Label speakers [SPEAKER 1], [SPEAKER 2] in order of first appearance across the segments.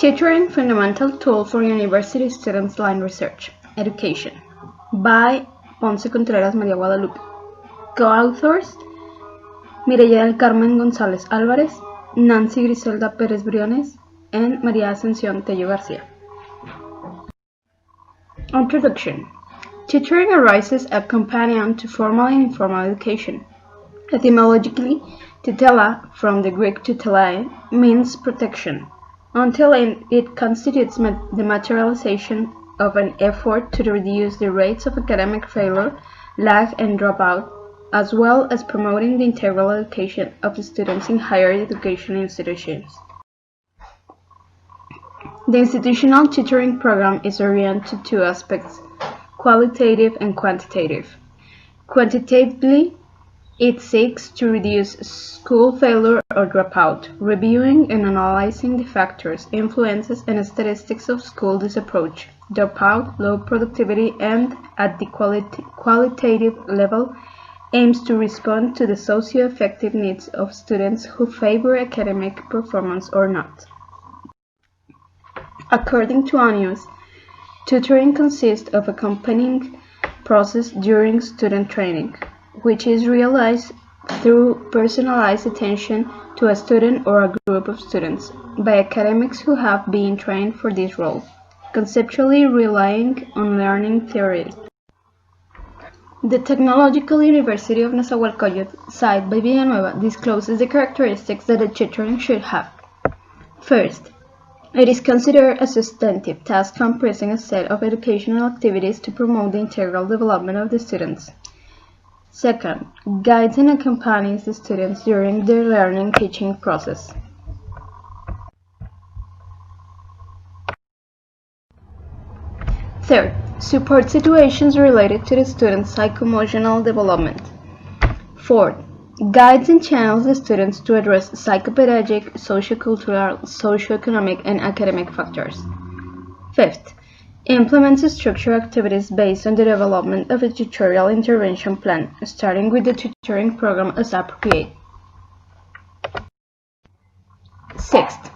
[SPEAKER 1] Tutoring Fundamental Tool for University Students Line Research Education by PONCE-CONTRERAS, María, Guadalupe. Co-authors Mireya Carmen González-Álvarez, Nancy Griselda PÉREZ-BRIONES, and María Ascención TELLO-GARCÍA. Introduction. Tutoring arises as a companion to formal and informal education. Etymologically, tutela, from the Greek tutelae, means protection, until it constitutes the materialization of an effort to reduce the rates of academic failure, lag, and dropout, as well as promoting the integral education of the students in higher education institutions. The institutional tutoring program is oriented to two aspects, qualitative and quantitative. Quantitatively, it seeks to reduce school failure or dropout, reviewing and analyzing the factors, influences, and statistics of school disapproach, dropout, low productivity, and at the qualitative level, aims to respond to the socio-affective needs of students who favor academic performance or not. According to Onius, tutoring consists of accompanying process during student training, which is realized through personalized attention to a student or a group of students by academics who have been trained for this role, conceptually relying on learning theories. The Technological University of Nezahualcóyotl, site by Villanueva, discloses the characteristics that a tutoring should have. First, it is considered a substantive task comprising a set of educational activities to promote the integral development of the students. Second, guides and accompanies the students during their learning-teaching process. Third, support situations related to the student's psycho-emotional development. Fourth, guides and channels the students to address psychopedagogic, sociocultural, socioeconomic, and academic factors. Fifth, implements structured activities based on the development of a tutorial intervention plan, starting with the tutoring program as appropriate. Sixth,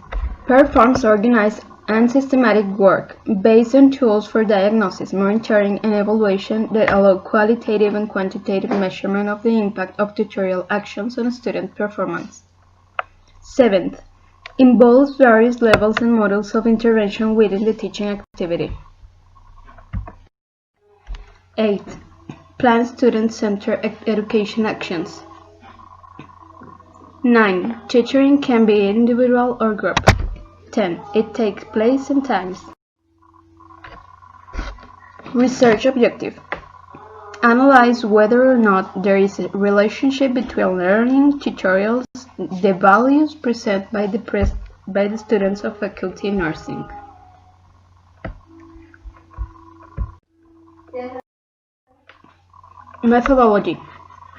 [SPEAKER 1] performs organized and systematic work based on tools for diagnosis, monitoring, and evaluation that allow qualitative and quantitative measurement of the impact of tutorial actions on student performance. Seventh, involves various levels and models of intervention within the teaching activity. 8. Plan student-centered education actions. 9. Tutoring can be individual or group. 10. It takes place sometimes. Research objective. Analyze whether or not there is a relationship between learning tutorials, the values presented by the students of faculty in nursing. Methodology.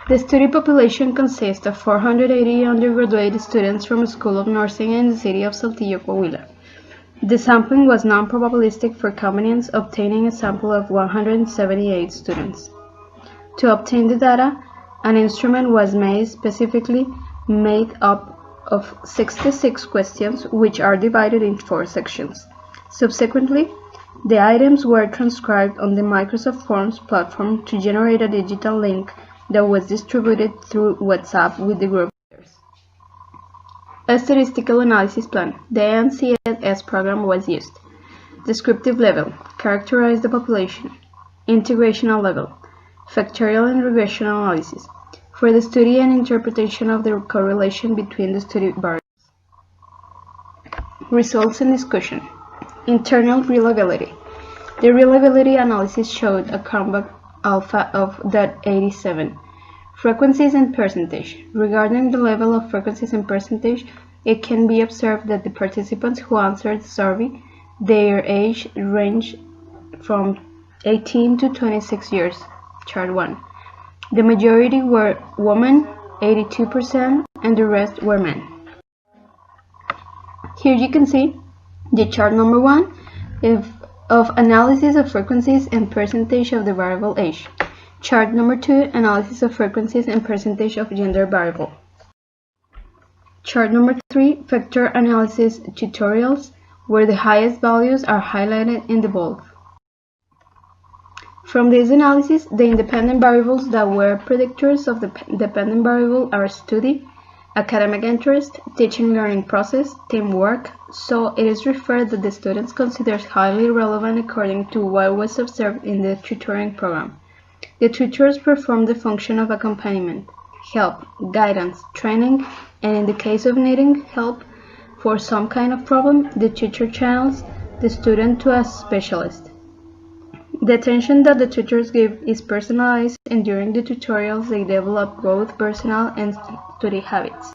[SPEAKER 1] The study population consists of 480 undergraduate students from the School of Nursing in the city of Saltillo, Coahuila. The sampling was non-probabilistic for convenience, obtaining a sample of 178 students. To obtain the data, an instrument was specifically made up of 66 questions, which are divided in 4 sections. Subsequently, the items were transcribed on the Microsoft Forms platform to generate a digital link that was distributed through WhatsApp with the group leaders. A statistical analysis plan, the NCS program, was used. Descriptive level, characterize the population. Integrational level, factorial and regression analysis, for the study and interpretation of the correlation between the study variables. Results and discussion. Internal reliability. The reliability analysis showed a comeback alpha of .87. Frequencies and percentage. Regarding the level of frequencies and percentage, it can be observed that the participants who answered the survey, their age ranged from 18 to 26 years, chart 1. The majority were women, 82%, and the rest were men. Here you can see the chart number 1 of analysis of frequencies and percentage of the variable age. Chart number 2, analysis of frequencies and percentage of gender variable. Chart number 3, factor analysis tutorials where the highest values are highlighted in the bold. From this analysis, the independent variables that were predictors of the dependent variable are study, academic interest, teaching-learning process, teamwork, so it is referred that the students considered highly relevant according to what was observed in the tutoring program. The tutors perform the function of accompaniment, help, guidance, training, and in the case of needing help for some kind of problem, the tutor channels the student to a specialist. The attention that the tutors give is personalized, and during the tutorials they develop both personal and study habits.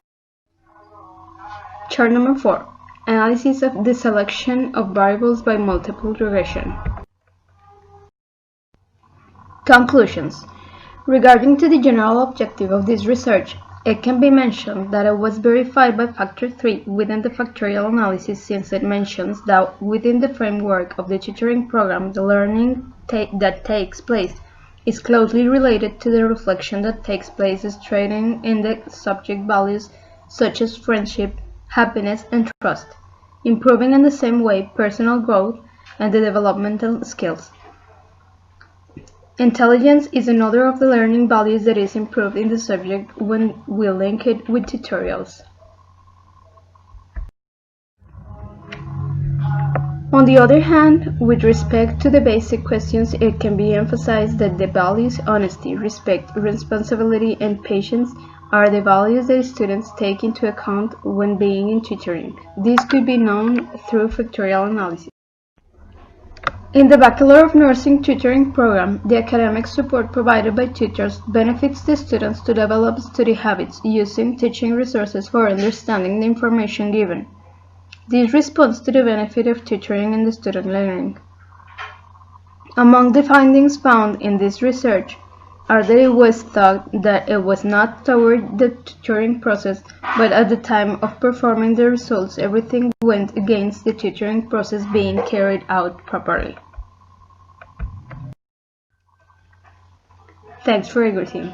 [SPEAKER 1] Chart number 4. Analysis of the selection of variables by multiple regression. Conclusions. Regarding to the general objective of this research, it can be mentioned that it was verified by factor 3 within the factorial analysis, since it mentions that within the framework of the tutoring program, the learning that takes place is closely related to the reflection that takes place straight in the subject values such as friendship, happiness, and trust, improving in the same way personal growth and the developmental skills. Intelligence is another of the learning values that is improved in the subject when we link it with tutorials. On the other hand, with respect to the basic questions, it can be emphasized that the values honesty, respect, responsibility, and patience are the values that students take into account when being in tutoring. This could be known through factorial analysis. In the Bachelor of Nursing tutoring program, the academic support provided by tutors benefits the students to develop study habits using teaching resources for understanding the information given. This responds to the benefit of tutoring in the student learning. Among the findings found in this research are that it was thought that it was not toward the tutoring process, but at the time of performing the results, everything went against the tutoring process being carried out properly. Thanks for your team.